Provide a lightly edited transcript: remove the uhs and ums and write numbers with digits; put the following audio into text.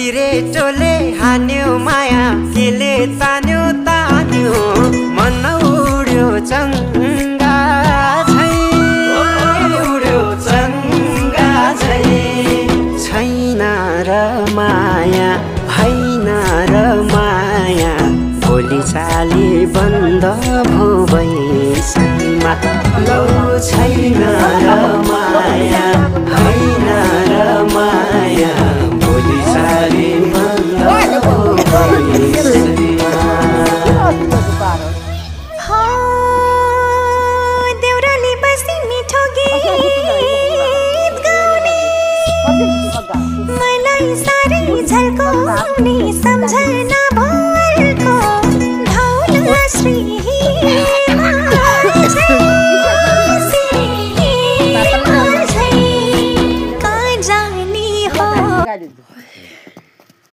सिरेटोले हान्यो माया केले तान्यो तान्यो मन उड्यो चङ्गा झै उड्यो चङ्गा झै छैन र माया होइन र माया भोलि चाली बन्द भो बैसैमा लौ छैन र माया होइन र माया भोलि चाली बन्द भो बैसैमा देउराली बस्ती मिठो गीत गाउने मलाई साह्रै झल्काउने सम्झना भरको धौला श्री कहाँ जाने हो